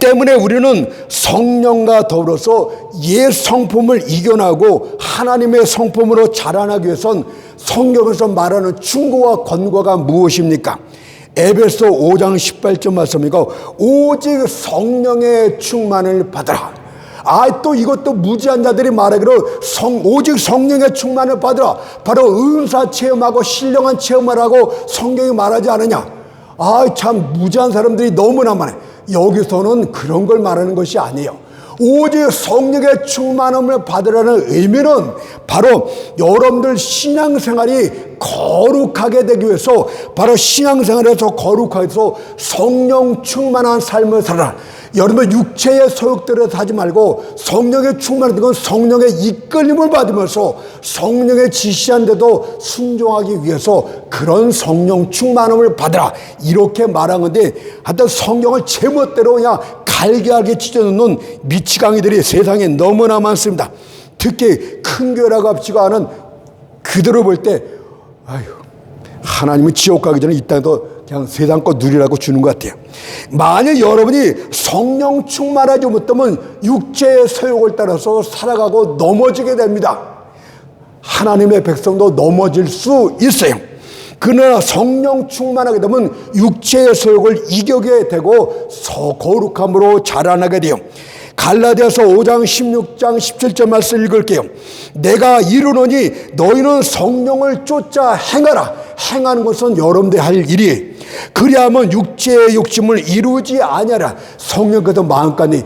때문에 우리는 성령과 더불어서 옛 성품을 이겨나고 하나님의 성품으로 자라나기 위해선 성경에서 말하는 충고와 권고가 무엇입니까? 에베소 5장 18절 말씀이고 오직 성령의 충만을 받으라. 또 이것도 무지한 자들이 말하기로 오직 성령의 충만을 받으라. 바로 은사 체험하고 신령한 체험을 하고 성경이 말하지 않느냐. 참 무지한 사람들이 너무나 많아요. 여기서는 그런 걸 말하는 것이 아니에요. 오직 성령의 충만함을 받으라는 의미는 바로 여러분들 신앙생활이 거룩하게 되기 위해서, 바로 신앙생활에서 거룩하게 해서 성령 충만한 삶을 살아라. 여러분 육체의 소욕대로 하지 말고 성령의 충만한 건 성령의 이끌림을 받으면서 성령의 지시한 대로 순종하기 위해서 그런 성령 충만함을 받으라, 이렇게 말한 건데, 하여튼 성경을 제멋대로 그냥 갈기하게 찢어놓는 미치광이들이 세상에 너무나 많습니다. 특히 큰 교회라고 합치고 하는 그들을 볼 때 하나님은 지옥 가기 전에 이 땅도 그냥 세상 거 누리라고 주는 것 같아요. 만약 여러분이 성령 충만하지 못하면 육체의 소욕을 따라서 살아가고 넘어지게 됩니다. 하나님의 백성도 넘어질 수 있어요. 그러나 성령 충만하게 되면 육체의 소욕을 이기게 되고 거룩함으로 자라나게 돼요. 갈라디아서 5장 16장 17절 말씀 읽을게요. 내가 이르노니 너희는 성령을 쫓아 행하라. 행하는 것은 여러분들이 할 일이에요. 그리하면 육체의 욕심을 이루지 아니하라. 성령께서 마음까지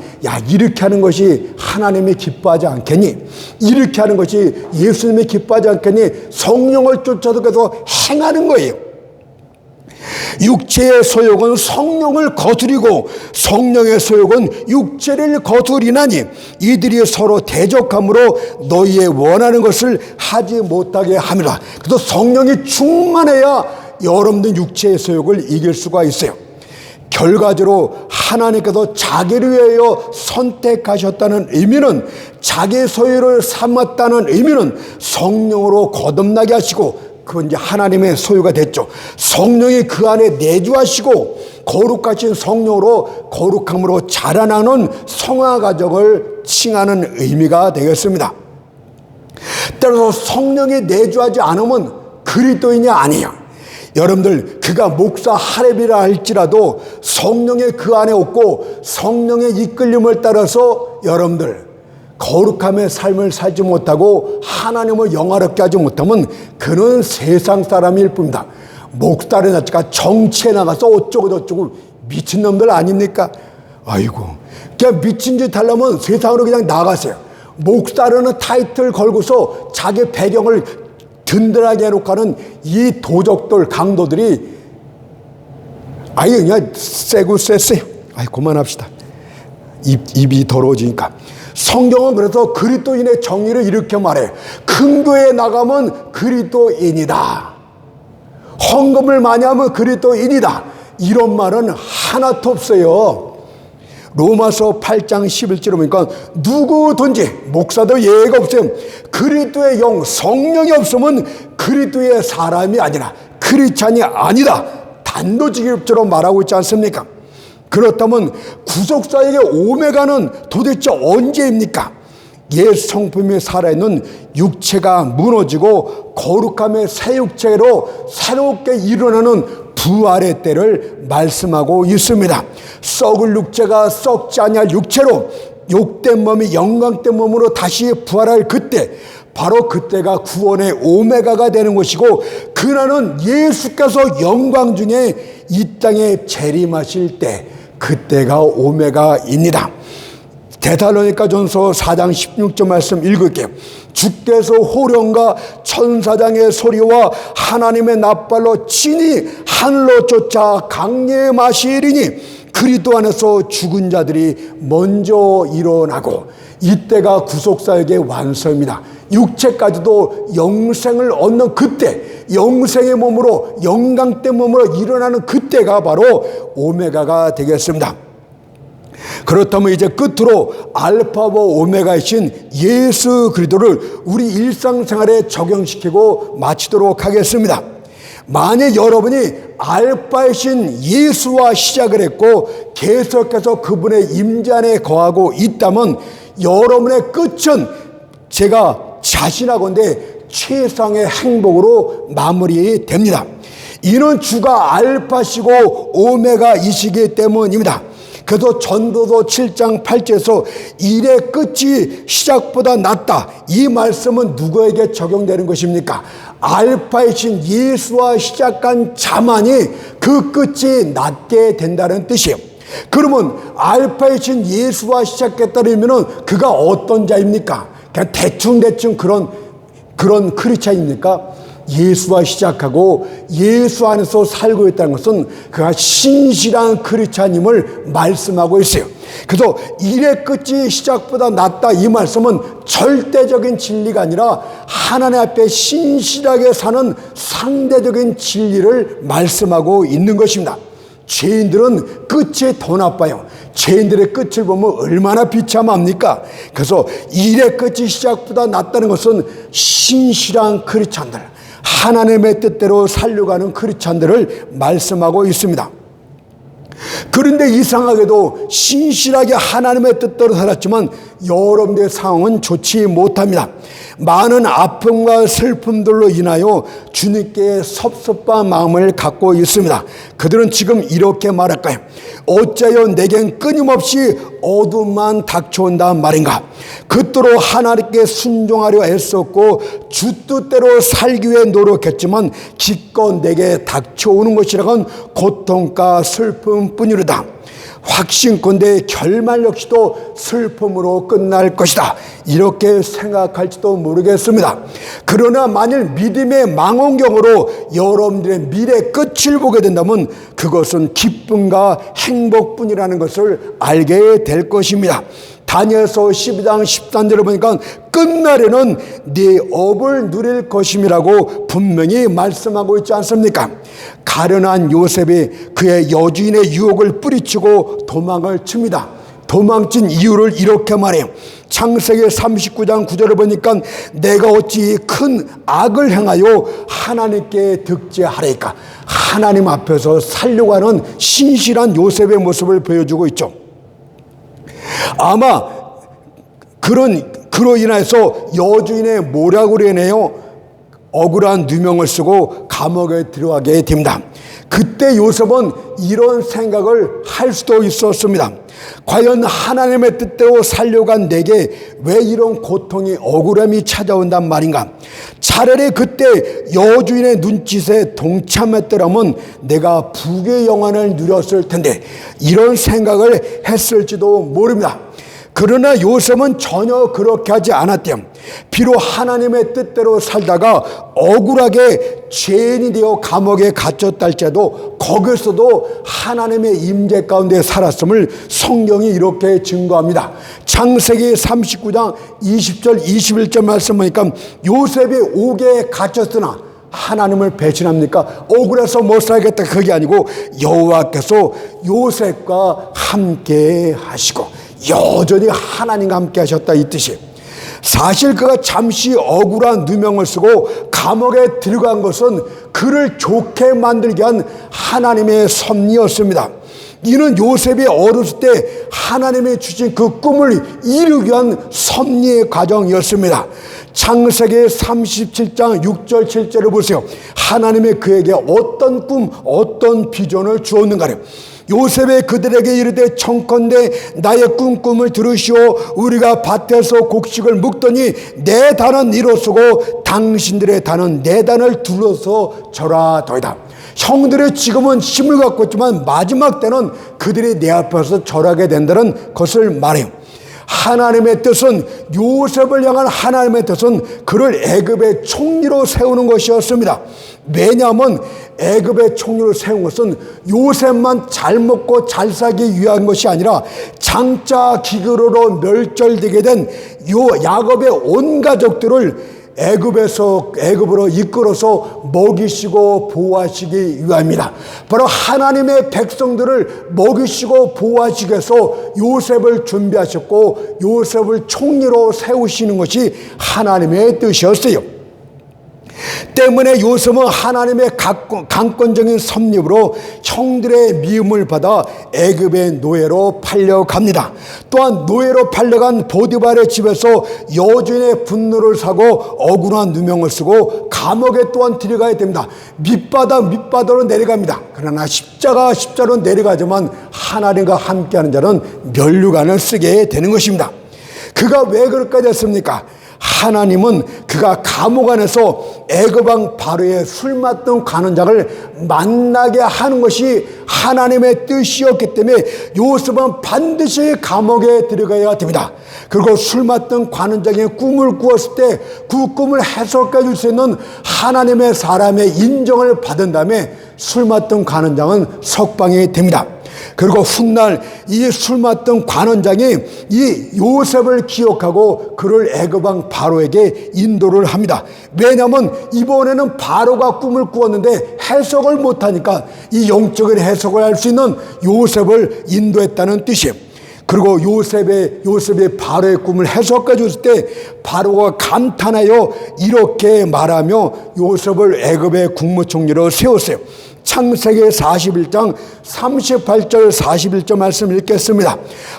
이렇게 하는 것이 하나님이 기뻐하지 않겠니? 이렇게 하는 것이 예수님이 기뻐하지 않겠니? 성령을 쫓아서 계속 행하는 거예요. 육체의 소욕은 성령을 거스리고 성령의 소욕은 육체를 거스리나니 이들이 서로 대적함으로 너희의 원하는 것을 하지 못하게 함이라. 그래서 성령이 충만해야 여러분들 육체의 소욕을 이길 수가 있어요. 결과적으로 하나님께서 자기를 위하여 선택하셨다는 의미는, 자기 소유를 삼았다는 의미는 성령으로 거듭나게 하시고, 그건 이제 하나님의 소유가 됐죠. 성령이 그 안에 내주하시고 거룩하신 성령으로 거룩함으로 자라나는 성화 가정을 칭하는 의미가 되겠습니다. 따라서 성령이 내주하지 않으면 그리스도인이 아니에요. 여러분들 그가 목사 하렙이라 할지라도 성령의 그 안에 없고 성령의 이끌림을 따라서 여러분들 거룩함의 삶을 살지 못하고 하나님을 영화롭게 하지 못하면 그는 세상 사람일 뿐입니다. 목사를 자체가 정치에 나가서 어쩌고 미친놈들 아닙니까? 그냥 미친 짓 하려면 세상으로 그냥 나가세요. 목사라는 타이틀 걸고서 자기 배경을 든든하게 해놓고 하는 이 도적들, 강도들이 그냥 세고 쎄세요. 그만합시다. 입이 더러워지니까. 성경은 그래서 그리스도인의 정의를 이렇게 말해요. 큰 교회에 나가면 그리스도인이다. 헌금을 많이 하면 그리스도인이다. 이런 말은 하나도 없어요. 로마서 8장 11절에 보니까 누구든지, 목사도 예외가 없어요, 그리스도의 영, 성령이 없으면 그리스도의 사람이 아니라 크리스찬이 아니다. 단도직입적으로 말하고 있지 않습니까? 그렇다면 구속사에게 오메가는 도대체 언제입니까? 옛 성품이 살아있는 육체가 무너지고 거룩함의 새 육체로 새롭게 일어나는 부활의 때를 말씀하고 있습니다. 썩을 육체가 썩지 아니할 육체로 욕된 몸이 영광된 몸으로 다시 부활할 그때, 바로 그때가 구원의 오메가가 되는 것이고, 그날은 예수께서 영광 중에 이 땅에 재림하실 때, 그때가 오메가입니다. 데살로니가전서 4장 16절 말씀 읽을게요. 주께서 호령과 천사장의 소리와 하나님의 낫발로 친히 하늘로 쫓아 강리에 마시리니 그리스도 안에서 죽은 자들이 먼저 일어나고, 이때가 구속사역의 완성입니다. 육체까지도 영생을 얻는 그때, 영생의 몸으로, 영광된 몸으로 일어나는 그때가 바로 오메가가 되겠습니다. 그렇다면 이제 끝으로 알파와 오메가이신 예수 그리스도를 우리 일상생활에 적용시키고 마치도록 하겠습니다. 만약 여러분이 알파이신 예수와 시작을 했고 계속해서 그분의 임재 안에 거하고 있다면 여러분의 끝은 제가 자신하건대 최상의 행복으로 마무리됩니다. 이는 주가 알파시고 오메가이시기 때문입니다. 그래서 전도서 7장 8절에서 일의 끝이 시작보다 낫다, 이 말씀은 누구에게 적용되는 것입니까? 알파이신 예수와 시작한 자만이 그 끝이 낫게 된다는 뜻이에요. 그러면 알파이신 예수와 시작했다면 그가 어떤 자입니까? 그냥 대충 그런 크리스찬입니까? 예수와 시작하고 예수 안에서 살고 있다는 것은 그가 신실한 크리스찬임을 말씀하고 있어요. 그래서 일의 끝이 시작보다 낫다, 이 말씀은 절대적인 진리가 아니라 하나님 앞에 신실하게 사는 상대적인 진리를 말씀하고 있는 것입니다. 죄인들은 끝이 더 나빠요. 죄인들의 끝을 보면 얼마나 비참합니까? 그래서 일의 끝이 시작보다 낫다는 것은 신실한 크리스찬들, 하나님의 뜻대로 살려고 하는 크리스찬들을 말씀하고 있습니다. 그런데 이상하게도 신실하게 하나님의 뜻대로 살았지만 여러분들의 상황은 좋지 못합니다. 많은 아픔과 슬픔들로 인하여 주님께 섭섭한 마음을 갖고 있습니다. 그들은 지금 이렇게 말할까요? 어째여 내겐 끊임없이 어둠만 닥쳐온다 말인가? 그토록 하나님께 순종하려 애썼고 주 뜻대로 살기 위해 노력했지만 기껏 내게 닥쳐오는 것이라곤 고통과 슬픔뿐이로다. 확신컨대 결말 역시도 슬픔으로 끝날 것이다, 이렇게 생각할지도 모르겠습니다. 그러나 만일 믿음의 망원경으로 여러분들의 미래 끝을 보게 된다면 그것은 기쁨과 행복뿐이라는 것을 알게 될 것입니다. 다니엘서 12장 13절을 보니까 끝날에는 네 업을 누릴 것임이라고 분명히 말씀하고 있지 않습니까? 가련한 요셉이 그의 여주인의 유혹을 뿌리치고 도망을 칩니다. 도망친 이유를 이렇게 말해요. 창세기 39장 9절을 보니까 내가 어찌 큰 악을 행하여 하나님께 득죄하리까? 하나님 앞에서 살려고 하는 신실한 요셉의 모습을 보여주고 있죠. 아마 그로 인해서 여주인의 모략으로 인하여 억울한 누명을 쓰고 감옥에 들어가게 됩니다. 그때 요셉은 이런 생각을 할 수도 있었습니다. 과연 하나님의 뜻대로 살려고 한 내게 왜 이런 고통이, 억울함이 찾아온단 말인가? 차라리 그때 여주인의 눈짓에 동참했더라면 내가 부귀의 영안을 누렸을 텐데, 이런 생각을 했을지도 모릅니다. 그러나 요셉은 전혀 그렇게 하지 않았대요. 비록 하나님의 뜻대로 살다가 억울하게 죄인이 되어 감옥에 갇혔다 할지라도 거기서도 하나님의 임재 가운데 살았음을 성경이 이렇게 증거합니다. 창세기 39장 20절 21절 말씀 보니까 요셉이 옥에 갇혔으나 하나님을 배신합니까? 억울해서 못 살겠다, 그게 아니고 여호와께서 요셉과 함께 하시고 여전히 하나님과 함께 하셨다, 이 뜻이에요. 사실 그가 잠시 억울한 누명을 쓰고 감옥에 들어간 것은 그를 좋게 만들게 한 하나님의 섭리였습니다. 이는 요셉이 어렸을 때 하나님이 주신 그 꿈을 이루기 위한 섭리의 과정이었습니다. 창세기 37장 6절 7절을 보세요. 하나님이 그에게 어떤 꿈, 어떤 비전을 주었는가를. 요셉이 그들에게 이르되 청컨대 나의 꿈을 들으시오. 우리가 밭에서 곡식을 묵더니 내 단은 이로쓰고 당신들의 단은 내 단을 둘러서 절하더이다. 형들이 지금은 힘을 갖고 있지만 마지막 때는 그들이 내 앞에서 절하게 된다는 것을 말해요. 하나님의 뜻은, 요셉을 향한 하나님의 뜻은 그를 애굽의 총리로 세우는 것이었습니다. 왜냐하면 애굽의 총리로 세운 것은 요셉만 잘 먹고 잘 살기 위한 것이 아니라 장자 기근으로 멸절되게 된 야곱의 온 가족들을 애굽으로 이끌어서 먹이시고 보호하시기 위함입니다. 바로 하나님의 백성들을 먹이시고 보호하시기 위해서 요셉을 준비하셨고 요셉을 총리로 세우시는 것이 하나님의 뜻이었어요. 때문에 요셉은 하나님의 강권적인 섭립으로 형들의 미움을 받아 애굽의 노예로 팔려갑니다. 또한 노예로 팔려간 보디발의 집에서 여주인의 분노를 사고 억울한 누명을 쓰고 감옥에 또한 들어가야 됩니다. 밑바닥으로 내려갑니다. 그러나 십자로 내려가지만 하나님과 함께하는 자는 면류관을 쓰게 되는 것입니다. 그가 왜 그럴까지 했습니까? 하나님은 그가 감옥 안에서 애굽왕 바로의 술 맡던 관원장을 만나게 하는 것이 하나님의 뜻이었기 때문에 요셉은 반드시 감옥에 들어가야 됩니다. 그리고 술 맡던 관원장의 꿈을 꾸었을 때 그 꿈을 해석해 줄 수 있는 하나님의 사람의 인정을 받은 다음에 술 맡던 관원장은 석방이 됩니다. 그리고 훗날 이 술 맡던 관원장이 이 요셉을 기억하고 그를 애굽왕 바로에게 인도를 합니다. 왜냐하면 이번에는 바로가 꿈을 꾸었는데 해석을 못하니까 이 영적인 해석을 할 수 있는 요셉을 인도했다는 뜻이에요. 그리고 요셉이 바로의 꿈을 해석해 줬을 때 바로가 감탄하여 이렇게 말하며 요셉을 애굽의 국무총리로 세웠어요. 창세기 41장 38절 41절 말씀 읽겠습니다.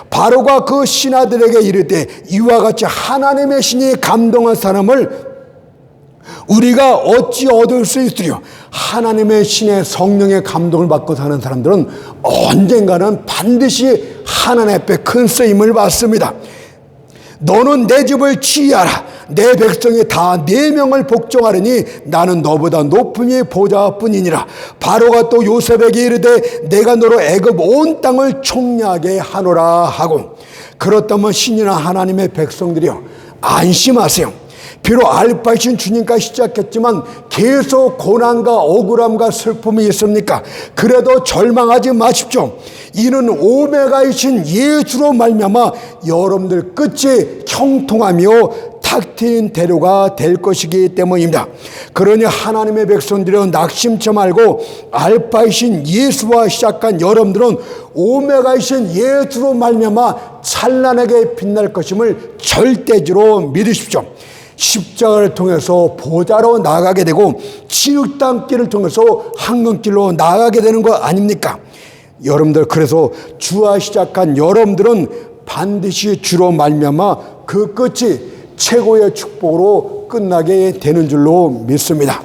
바로가 그 신하들에게 이르되 이와 같이 하나님의 신이 감동한 사람을 우리가 어찌 얻을 수 있으리요. 하나님의 신의 성령의 감동을 받고 사는 사람들은 언젠가는 반드시 하나님 앞에 큰 쓰임을 받습니다. 너는 내 집을 치유하라. 내 백성이 다 네 명을 복종하리니 나는 너보다 높음이 보좌뿐이니라. 바로가 또 요셉에게 이르되 내가 너로 애굽 온 땅을 총리하게 하노라 하고. 그렇다면 신이나 하나님의 백성들이여 안심하세요. 비록 알파이신 주님과 시작했지만 계속 고난과 억울함과 슬픔이 있습니까? 그래도 절망하지 마십시오. 이는 오메가이신 예수로 말미암아 여러분들 끝이 형통하며 탁 트인 대로가 될 것이기 때문입니다. 그러니 하나님의 백성들은 낙심치 말고 알파이신 예수와 시작한 여러분들은 오메가이신 예수로 말미암아 찬란하게 빛날 것임을 절대적으로 믿으십시오. 십자가를 통해서 보좌로 나가게 되고 지육단길을 통해서 황금길로 나가게 되는 거 아닙니까? 여러분들, 그래서 주와 시작한 여러분들은 반드시 주로 말미암아 그 끝이 최고의 축복으로 끝나게 되는 줄로 믿습니다.